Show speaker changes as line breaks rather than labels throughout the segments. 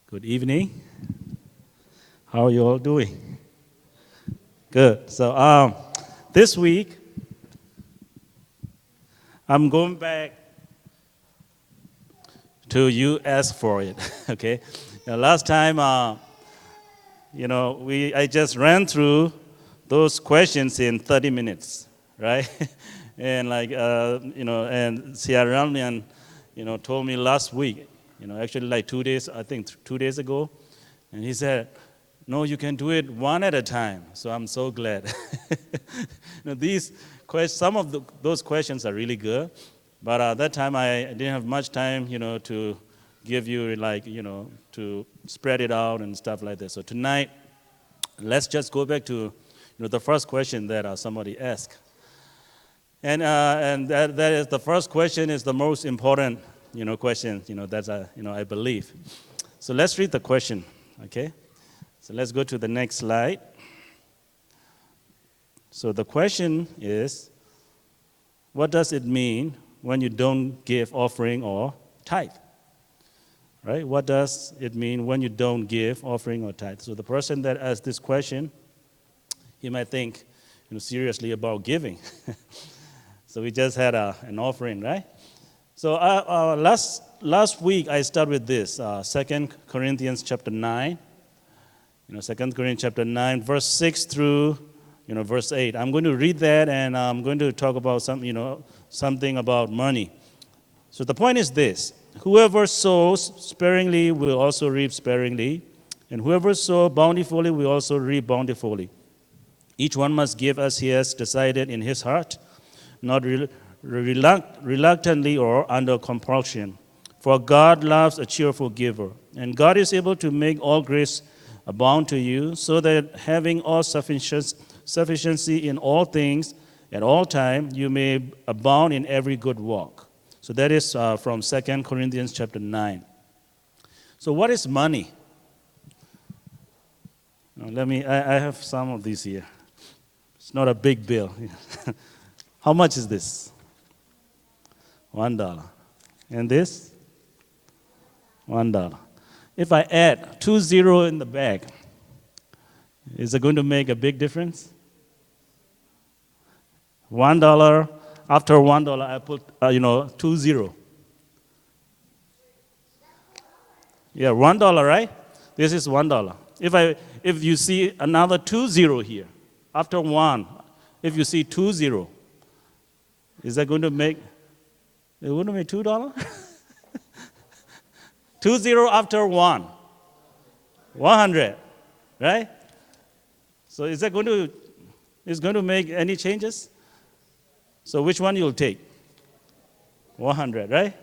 Good evening. How are you all doing? Good. So this week, I'm going back to you ask for it. Okay. Last time, I just ran through those questions in 30 minutes, right? And and Sierra Leone, told me last week, actually like 2 days, I think 2 days ago, and he said, no, you can do it one at a time. So I'm so glad. Some of those questions are really good, but at that time I didn't have much time, to give you to spread it out and stuff like that. So tonight, let's just go back to, the first question that somebody asked, and that is the first question is the most important, question, that's I believe. So let's read the question, okay? So let's go to the next slide. So the question is, what does it mean when you don't give offering or tithe? Right? What does it mean when you don't give offering or tithe? So the person that asked this question, he might think, seriously about giving. So we just had an offering, right? So last week I started with this, 2 Corinthians chapter 9. 2 Corinthians chapter 9, verse 6 through, verse 8. I'm going to read that, and I'm going to talk about something about money. So the point is this: whoever sows sparingly will also reap sparingly, and whoever sows bountifully will also reap bountifully. Each one must give as he has decided in his heart, not reluctantly or under compulsion. For God loves a cheerful giver, and God is able to make all grace abound to you, so that having all sufficiency in all things at all time, you may abound in every good work. So that is from 2 Corinthians chapter 9. So what is money? Now, I have some of these here. It's not a big bill. How much is this? $1. And this? $1. If I add 2 zeros in the back, is it going to make a big difference? $1, after $1, I put, 2 zeros. Yeah, $1, right? This is $1. If you see another 2 zeros here, after 1, if you see 2 zeros, is that going to make, it going to make $2? 2 zeros after 1, 100, right? So is that going to make any changes? So which one you'll take? 100, right?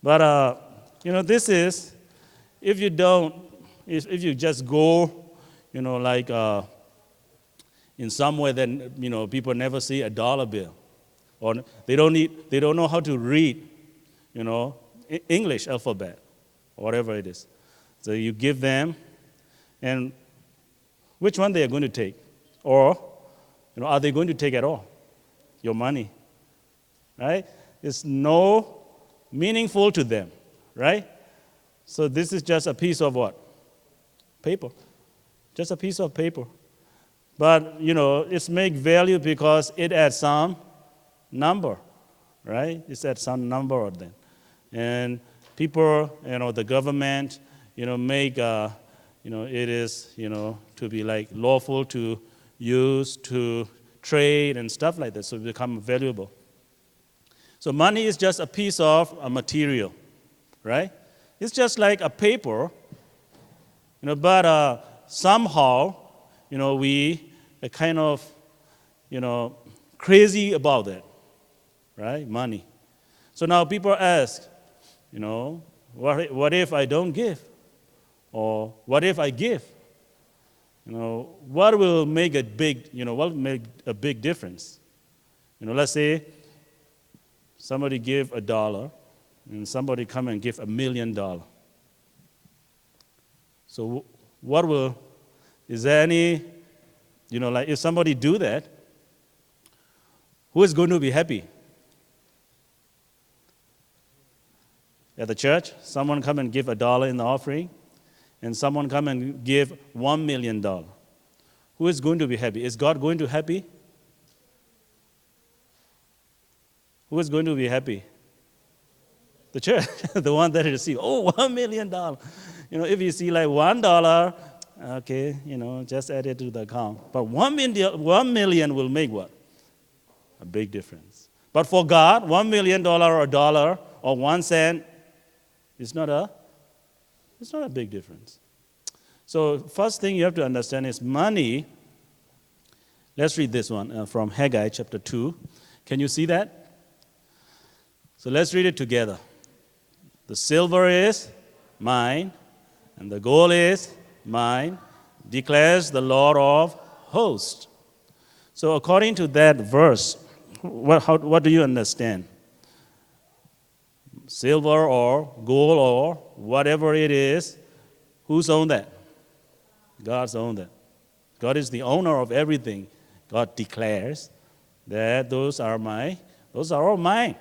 But this is, if you just go, in somewhere that people never see a dollar bill, or they don't know how to read, English alphabet, whatever it is. So you give them, and which one they are going to take? Or, are they going to take at all? Your money, right? It's no meaningful to them, right? So this is just a piece of what? Paper. Just a piece of paper. But, it's make value because it adds some number, right? It's at some number of them. And people, the government, make, it is, to be like lawful to use, to trade and stuff like that, so it become valuable. So money is just a piece of a material, right? It's just like a paper, but somehow, we are kind of, crazy about that, right? Money. So now people ask, what if I don't give? Or what if I give? What will make a big difference? Let's say somebody give $1 and somebody come and give $1 million. So is there any, if somebody do that, who is going to be happy? At the church, someone come and give $1 in the offering, and someone come and give $1 million, who is going to be happy? Is God going to be happy? Who is going to be happy? The church, the one that received. Oh, $1 million. If you see like $1, okay, just add it to the account. But 1 million will make what? A big difference. But for God, $1 million or a dollar or 1 cent is not a big difference. So first thing you have to understand is money. Let's read this one from Haggai chapter 2. Can you see that? So let's read it together. The silver is mine, and the gold is mine, declares the Lord of hosts. So according to that verse, what do you understand? Silver or gold or whatever it is, who's own that? God's own that. God is the owner of everything. God declares that those are all mine.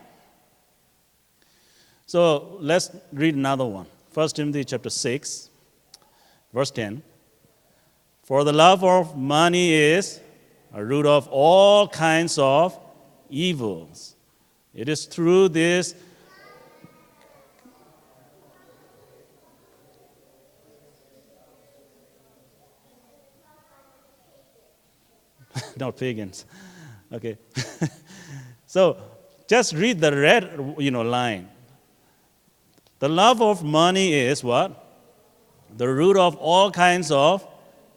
So let's read another one. 1 Timothy chapter 6, verse 10. For the love of money is a root of all kinds of evils. It is through this not pagans. Okay. So just read the red line. The love of money is what? The root of all kinds of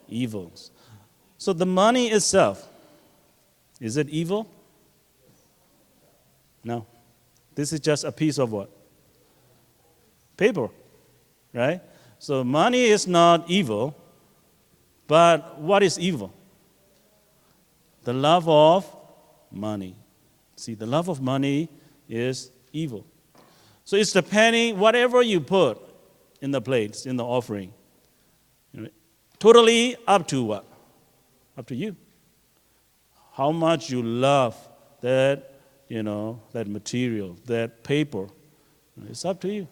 evils. So the money itself, is it evil? No. This is just a piece of what? Paper, right? So money is not evil, but what is evil? The love of money. See, the love of money is evil. So it's depending, whatever you put in the plates, in the offering, totally up to what? Up to you. How much you love that, that material, that paper. It's up to you.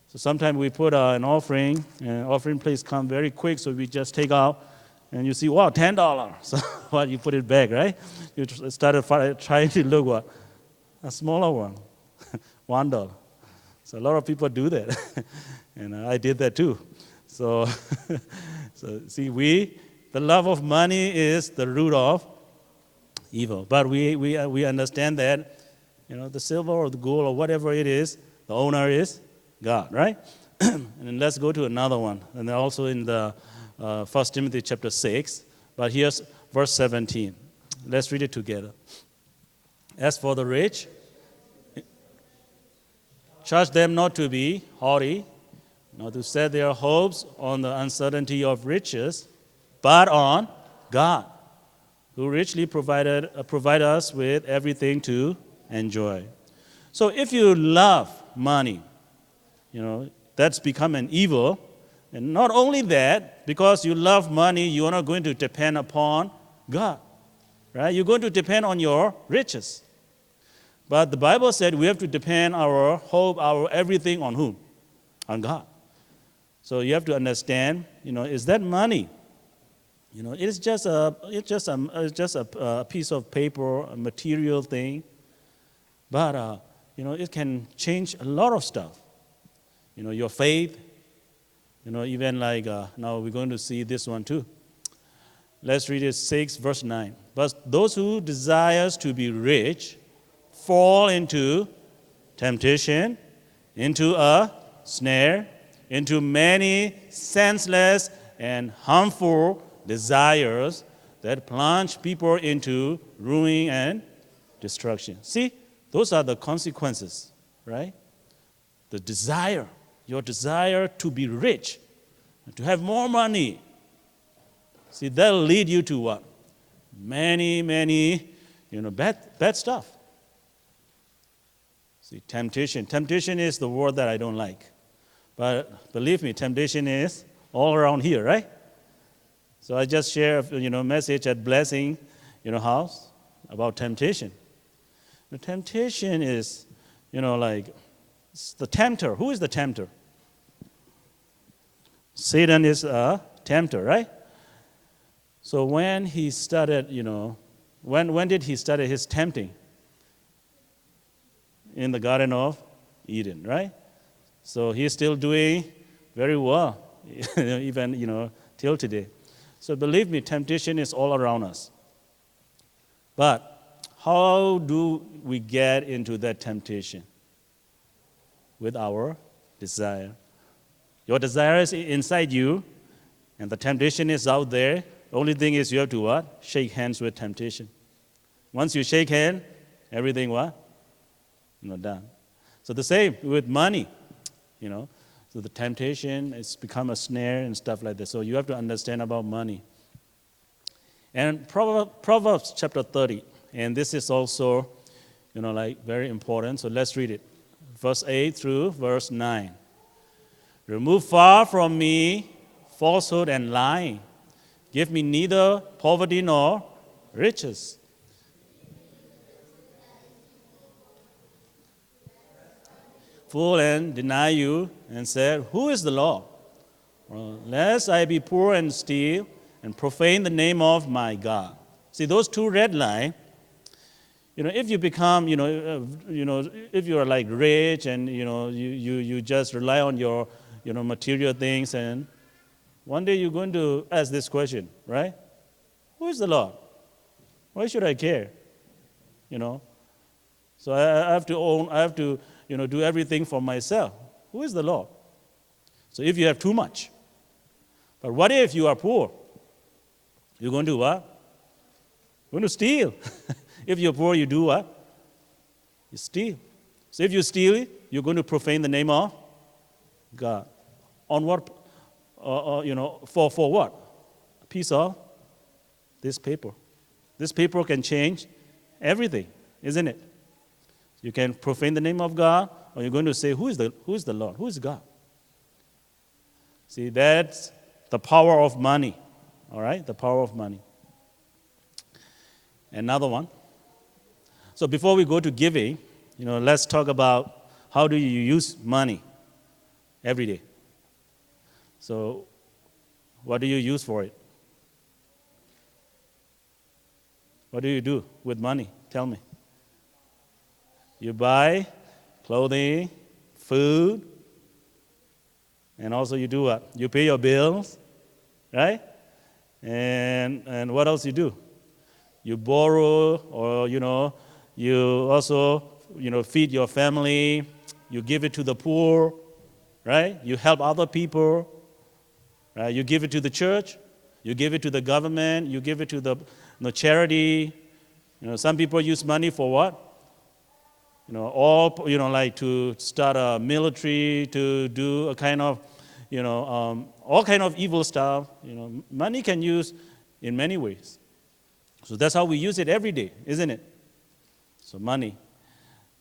So sometimes we put an offering, and offering plates come very quick, so we just take out, and you see, wow, $10. So what, you put it back, right? You started trying to look what? A smaller one, $1. So a lot of people do that, and I did that too. So, see, the love of money is the root of evil. But we understand that, the silver or the gold or whatever it is, the owner is God, right? And then let's go to another one, and then also in the 1 Timothy chapter 6. But here's verse 17. Let's read it together. As for the rich, charge them not to be haughty, not to set their hopes on the uncertainty of riches, but on God, who richly provide us with everything to enjoy. So if you love money, that's become an evil. And not only that, because you love money, you are not going to depend upon God, right? You're going to depend on your riches. But the Bible said we have to depend our hope, our everything on whom? On God. So you have to understand, is that money? It's just a piece of paper, a material thing. But it can change a lot of stuff. Your faith. Even like now we're going to see this one too. Let's read it 6 verse 9. But those who desires to be rich fall into temptation, into a snare, into many senseless and harmful desires that plunge people into ruin and destruction. See, those are the consequences, right? The desire, your desire to be rich, to have more money. See, that'll lead you to what? Many, bad stuff. See, temptation. Temptation is the word that I don't like. But believe me, temptation is all around here, right? So I just share a message at Blessing, house about temptation. The temptation is, it's the tempter. Who is the tempter? Satan is a tempter, right? So when he started, when did he start his tempting? In the Garden of Eden, right? So he's still doing very well, even, till today. So believe me, temptation is all around us. But how do we get into that temptation? With our desire. Your desire is inside you, and the temptation is out there. The only thing is you have to what? Shake hands with temptation. Once you shake hands, everything what? Done. So the same with money, So the temptation has become a snare and stuff like that. So you have to understand about money. And Proverbs chapter 30, and this is also, very important. So let's read it. Verse 8 through verse 9. Remove far from me falsehood and lying. Give me neither poverty nor riches. Fool and deny you, and said, Who is the Lord? Lest I be poor and steal and profane the name of my God. See, those two red lines, if you become, if you are like rich and, you just rely on your, material things, and one day you're going to ask this question, right? Who is the Lord? Why should I care? So I have to do everything for myself. Who is the Lord? So if you have too much, but what if you are poor? You're going to what? You're going to steal. If you're poor, you do what? You steal. So if you steal, you're going to profane the name of God. On what? For what? A piece of this paper. This paper can change everything, isn't it? You can profane the name of God, or you're going to say, who is the Lord? Who is God? See, that's the power of money. All right? The power of money. Another one. So before we go to giving, let's talk about how do you use money every day. So what do you use for it? What do you do with money? Tell me. You buy clothing, food, and also you do what? You pay your bills, right? And what else you do? You borrow, or you also feed your family. You give it to the poor, right? You help other people, right? You give it to the church. You give it to the government. You give it to the charity. Some people use money for what? Like to start a military, to do a kind of, all kind of evil stuff. Money can use in many ways. So that's how we use it every day, isn't it? So money.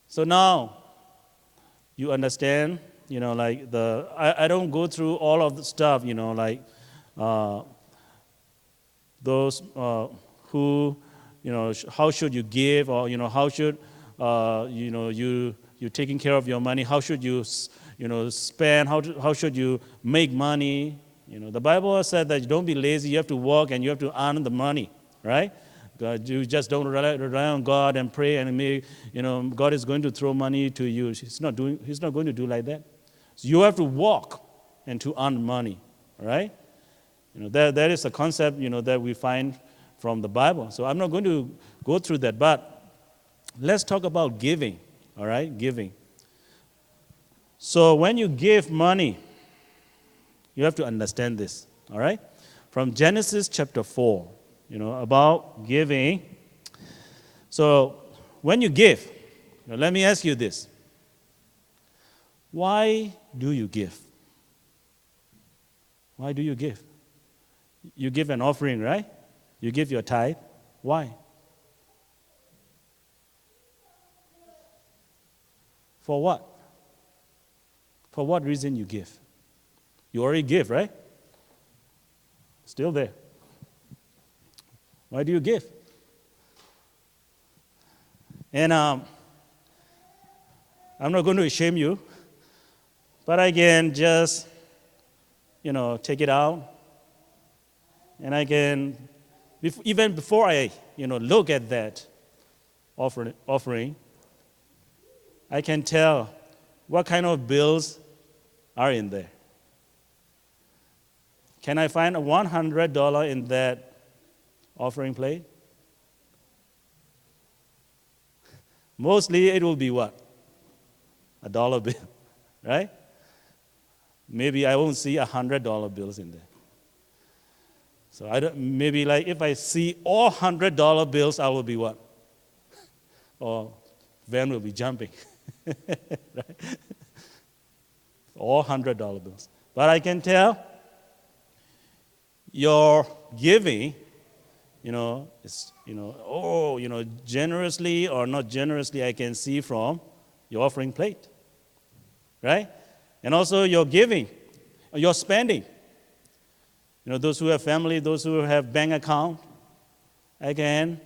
So now you understand, I don't go through all of the stuff, those who, how should you give, or, how should, you taking care of your money, how should you, spend, how should you make money. The Bible said that you don't be lazy, you have to work and you have to earn the money, right? You just don't rely on God and pray and make, God is going to throw money to you. He's not going to do like that. So you have to walk and to earn money, right? That is a concept, that we find from the Bible. So I'm not going to go through that, but let's talk about giving, all right? Giving. So when you give money, you have to understand this, all right? From Genesis chapter 4, about giving. So when you give, let me ask you this. Why do you give? Why do you give? You give an offering, right? You give your tithe. Why? For what? For what reason you give? You already give, right? Still there. Why do you give? And I'm not going to shame you, but I can just take it out, and I can, even before I, look at that offering, I can tell what kind of bills are in there. Can I find a $100 in that offering plate? Mostly it will be what? A dollar bill, right? Maybe I won't see $100 bills in there. So maybe like if I see all $100 bills, I will be what? Or van will be jumping. Right? All $100 bills. But I can tell your giving, is, generously or not generously, I can see from your offering plate, right? And also your giving, your spending. Those who have family, those who have bank account, I can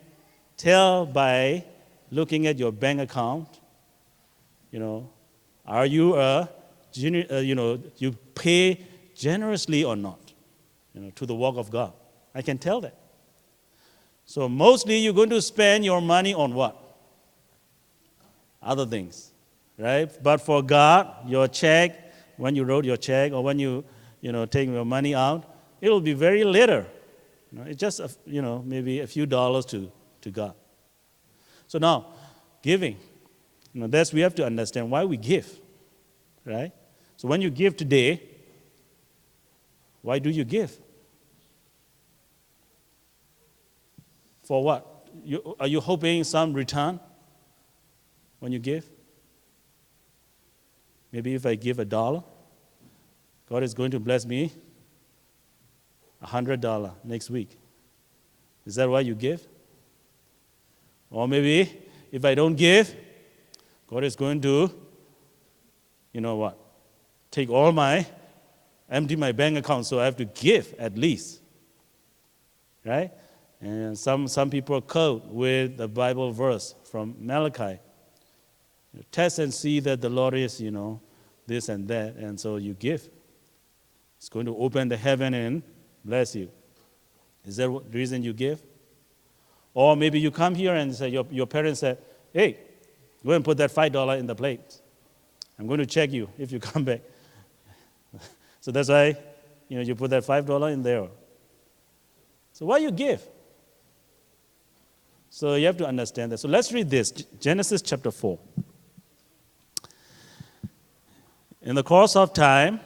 tell by looking at your bank account, are you you pay generously or not, to the work of God. I can tell that. So mostly you're going to spend your money on what? Other things, right? But for God, your check, when you wrote your check or when you take your money out, it will be very little. It's just, maybe a few dollars to God. So now, giving, we have to understand why we give, right? So when you give today, why do you give? For what? Are you hoping some return when you give? Maybe if I give $1, God is going to bless me $100 next week. Is that why you give? Or maybe if I don't give, God is going to, empty my bank account, so I have to give at least. Right? And some people quote with the Bible verse from Malachi. Test and see that the Lord is, this and that, and so you give. It's going to open the heaven and bless you. Is that the reason you give? Or maybe you come here and say, your parents said, hey, go and put that $5 in the plate. I'm going to check you if you come back. So that's why, you put that $5 in there. So why you give? So you have to understand that. So let's read this, Genesis chapter 4. In the course of time,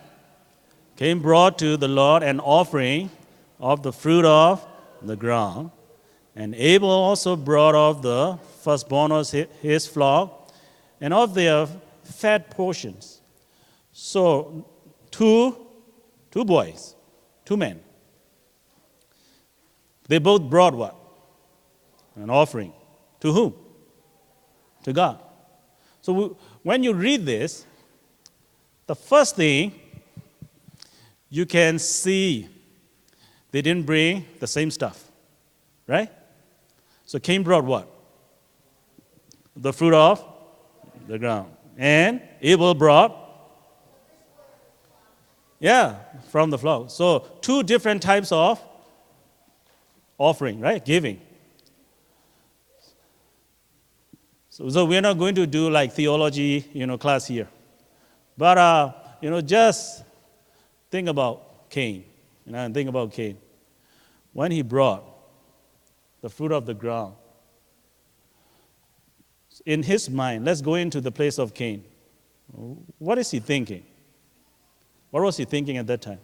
Cain brought to the Lord an offering of the fruit of the ground, and Abel also brought of the firstborn of his flock, and of their fat portions. So two boys, two men. They both brought what? An offering. To whom? To God. So when you read this, the first thing you can see, they didn't bring the same stuff, right? So Cain brought what? The fruit of the ground. And Abel brought, from the flock. So two different types of offering, right? Giving. So we're not going to do like theology, class here. But, just think about Cain. And think about Cain. When he brought the fruit of the ground, in his mind, let's go into the place of Cain. What is he thinking? What was he thinking at that time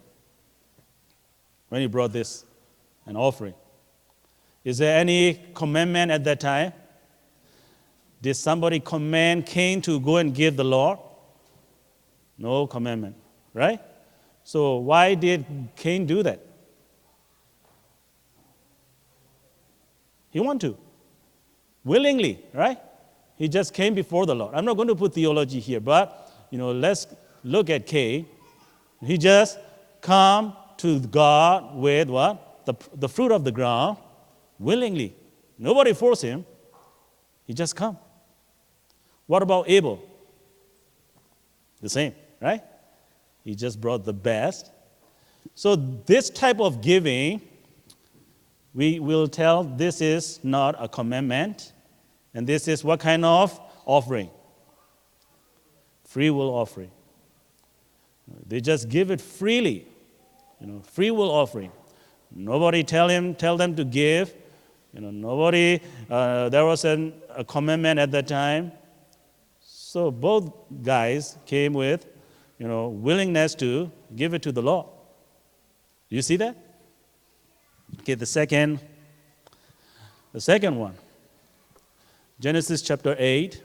when he brought this, an offering? Is there any commandment at that time? Did somebody command Cain to go and give the Lord? No commandment, right? So why did Cain do that? He wanted to. Willingly, right? He just came before the Lord. I'm not going to put theology here, but, let's look at Cain. He just come to God with what? The fruit of the ground, willingly. Nobody forced him. He just come. What about Abel? The same, right? He just brought the best. So this type of giving, we will tell this is not a commandment, and this is what kind of offering? Free will offering. They just give it freely, free will offering. Nobody tell them to give. Nobody. There was a commandment at that time. So both guys came with, willingness to give it to the Lord. You see that? Okay, the second one. Genesis chapter 8,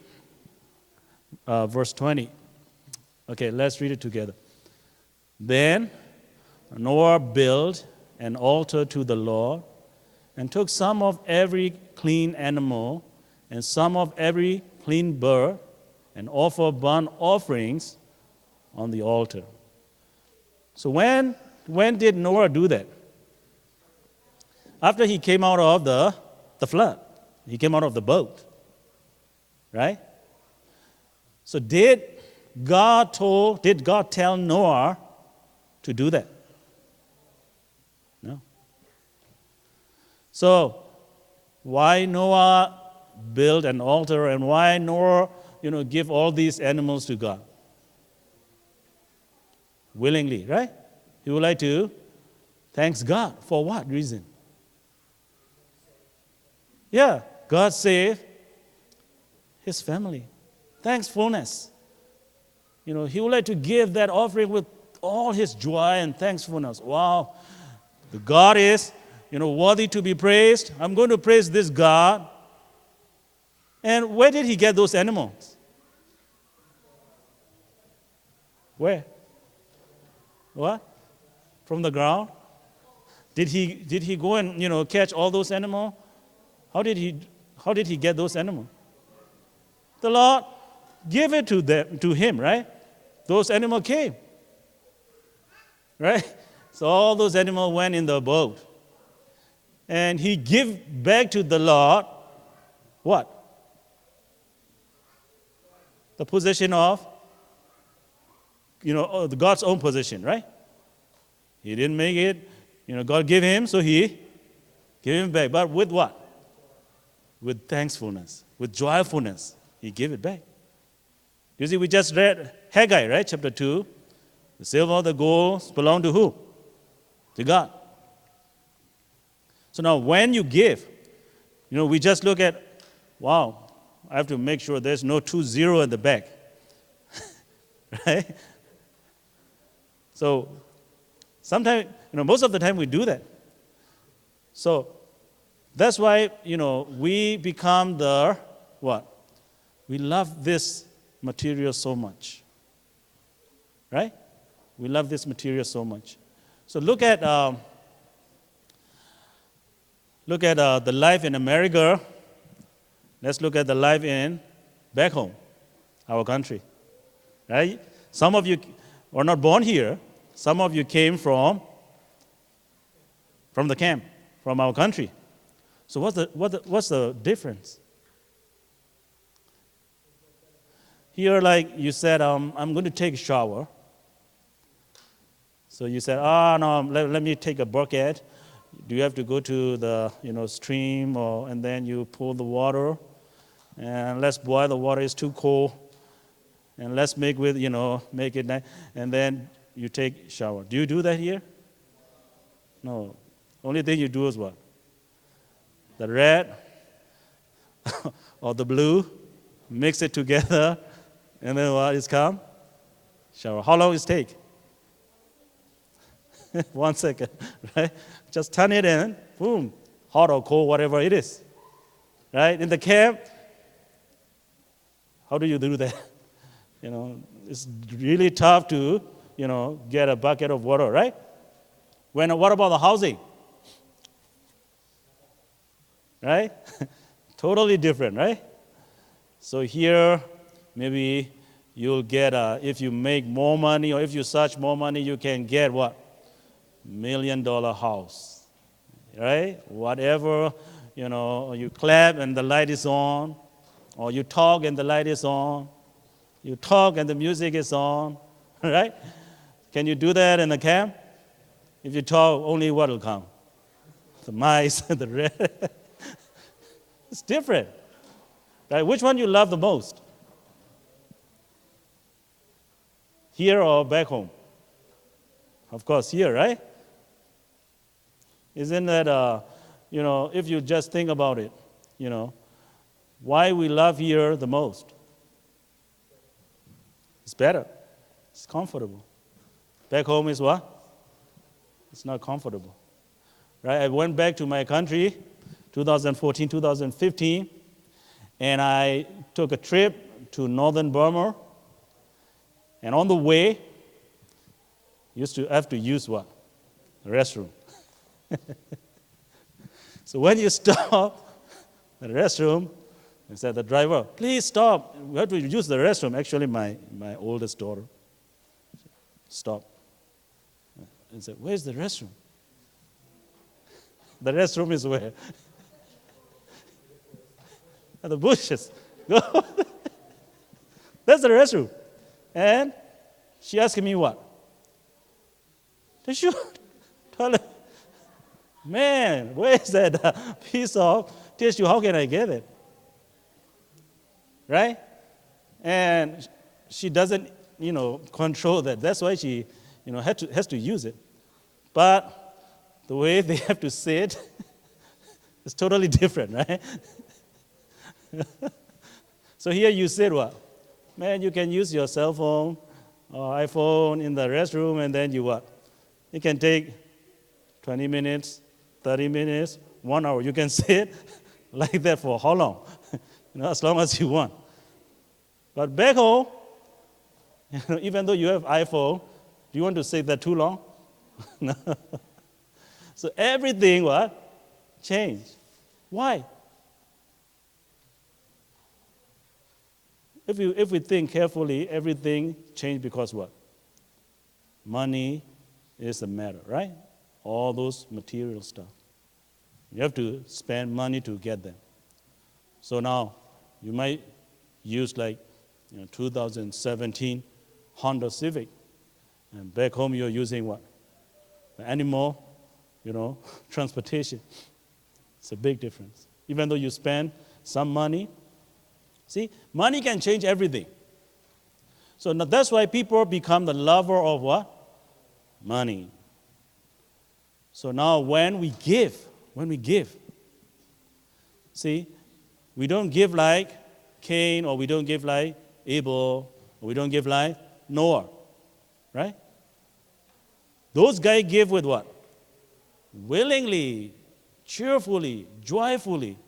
verse 20. Okay, let's read it together. Then Noah built an altar to the Lord and took some of every clean animal and some of every clean bird and offered burnt offerings on the altar. So when did Noah do that? After he came out of the flood. He came out of the boat. Right? So did God tell Noah to do that? No. So why Noah build an altar and why Noah, give all these animals to God? Willingly, right? He would like to thank God. For what reason? Yeah, God saved his family. Thankfulness. He would like to give that offering with all his joy and thankfulness. Wow, the God is, worthy to be praised. I'm going to praise this God. And where did he get those animals? Where? What? From the ground? Did he go and catch all those animals? How did he get those animals? The Lord gave it to him, right? Those animals came. Right? So all those animals went in the boat. And he gave back to the Lord what? The possession of, God's own possession, right? He didn't make it. God gave him, so he gave him back. But with what? With thankfulness, with joyfulness, he gave it back. You see, we just read Haggai, right? Chapter 2. The silver, the gold belong to who? To God. So now when you give, we just look at, wow, I have to make sure there's no 20 at the back. Right? So sometimes, most of the time we do that. So that's why, we become the what? We love this material so much. Right? We love this material so much. So look at the life in America. Let's look at the life in back home, our country. Right? Some of you were not born here. Some of you came from the camp, from our country. So what's the difference? Here, like you said, I'm going to take a shower. So you said, no, let me take a bucket. Do you have to go to the stream and then you pour the water and let's boil the water. It's too cold, and let's make it nice, and then you take a shower. Do you do that here? No. Only thing you do is what? The red or the blue, mix it together, and then what is come? Shower. How long does it take? 1 second, right? Just turn it in, boom, hot or cold, whatever it is, right? In the camp, how do you do that? It's really tough to, get a bucket of water, right? What about the housing? Right? Totally different, right? So here, maybe you'll get, if you make more money or if you search more money, you can get what? $1 million house, right? Whatever, you clap and the light is on, or you talk and the light is on, you talk and the music is on, right? Can you do that in a camp? If you talk, only what will come? The mice, the rat. It's different. Right? Which one you love the most? Here or back home? Of course, here, right? Isn't that, if you just think about it, why we love here the most? It's better. It's comfortable. Back home is what? It's not comfortable. Right? I went back to my country, 2014, 2015, and I took a trip to northern Burma. And on the way, used to have to use what? The restroom. So when you stop at the restroom, I said, the driver, please stop. We have to use the restroom. Actually, my oldest daughter. Stop. And said, where's the restroom? The restroom is where? At the bushes. That's the restroom. And she asked me what? Tissue? Toilet. Man, where's that piece of tissue? How can I get it? Right? And she doesn't, control that. That's why she, has to use it. But the way they have to say it is totally different, right? So here you said what? Man, you can use your cell phone or iPhone in the restroom, and then you what? You can take 20 minutes, 30 minutes, 1 hour. You can sit like that for how long? As long as you want. But back home, even though you have iPhone, do you want to sit there too long? No. So everything what? Changed. Why? If we think carefully, everything changed because what? Money is the matter, right? All those material stuff. You have to spend money to get them. So now, you might use 2017 Honda Civic. And back home, you're using what? The animal, transportation. It's a big difference. Even though you spend some money, see, money can change everything. So now that's why people become the lover of what? Money. So now when we give, see, we don't give like Cain, or we don't give like Abel, or we don't give like Noah, right? Those guys give with what? Willingly, cheerfully, joyfully.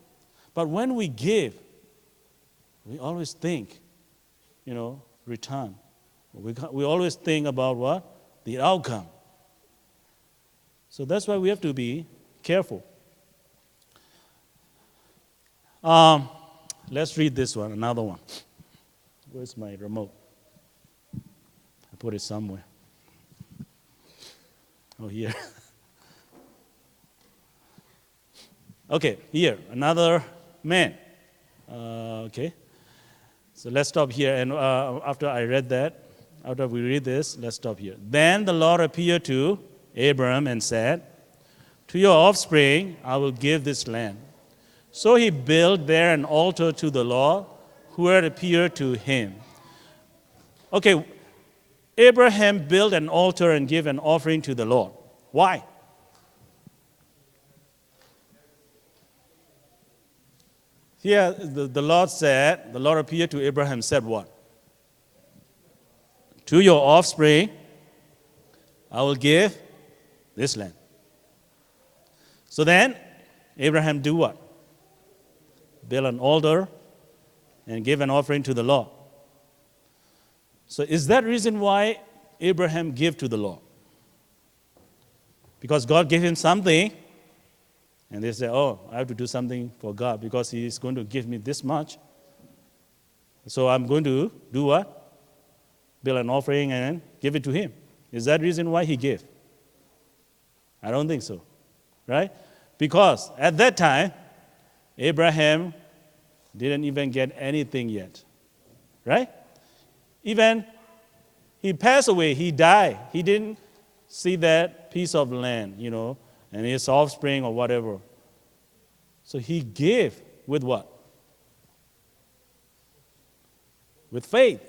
But when we give, we always think, return. We always think about what? The outcome. So that's why we have to be careful. Let's read this one, another one. Where's my remote? I put it somewhere. Oh, here. Okay, here, another man. Okay. So let's stop here. And after we read this, let's stop here. Then the Lord appeared to Abram and said, to your offspring I will give this land. So he built there an altar to the Lord who had appeared to him. Okay, Abraham built an altar and gave an offering to the Lord. Why? Here, the Lord appeared to Abraham, said what? To your offspring, I will give this land. So then, Abraham do what? Build an altar and give an offering to the Lord. So is that reason why Abraham gave to the Lord? Because God gave him something, and they say, oh, I have to do something for God because he is going to give me this much. So I'm going to do what? Build an offering and give it to him. Is that reason why he gave? I don't think so. Right? Because at that time, Abraham didn't even get anything yet. Right? Even he passed away, he died. He didn't see that piece of land, and his offspring or whatever. So he gave with what? With faith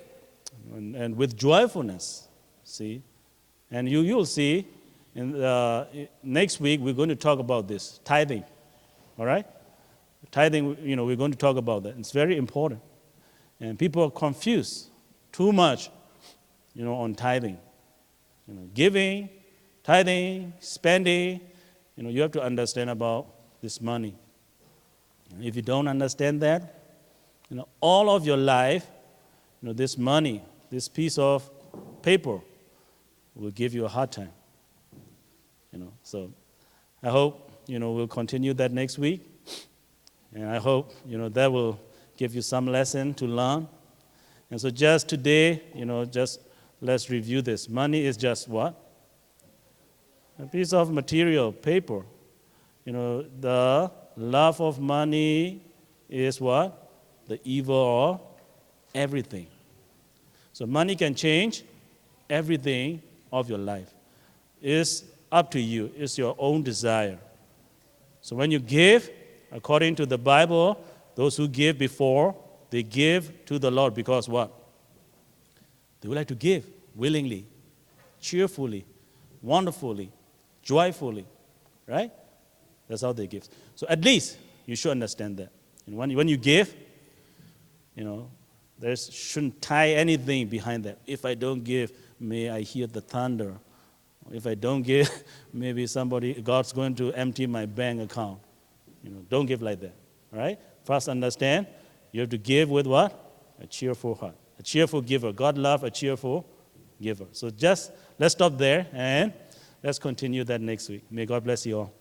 and with joyfulness, see? And you'll see, next week we're going to talk about this, tithing, all right? Tithing, we're going to talk about that. It's very important. And people are confused too much, on tithing. Giving, tithing, spending, you have to understand about this money. If you don't understand that, all of your life, this money, this piece of paper will give you a hard time. So I hope, we'll continue that next week. And I hope, that will give you some lesson to learn. And so just today, just let's review this. Money is just what? A piece of material, paper. The love of money is what? The evil of everything. So money can change everything of your life. It's up to you. It's your own desire. So when you give, according to the Bible, those who give before, they give to the Lord because what? They would like to give willingly, cheerfully, wonderfully, joyfully, right? That's how they give. So at least you should understand that. When you give, there shouldn't tie anything behind that. If I don't give, may I hear the thunder. If I don't give, maybe God's going to empty my bank account. Don't give like that, all right? First understand, you have to give with what? A cheerful heart. A cheerful giver. God loves a cheerful giver. So just let's stop there and let's continue that next week. May God bless you all.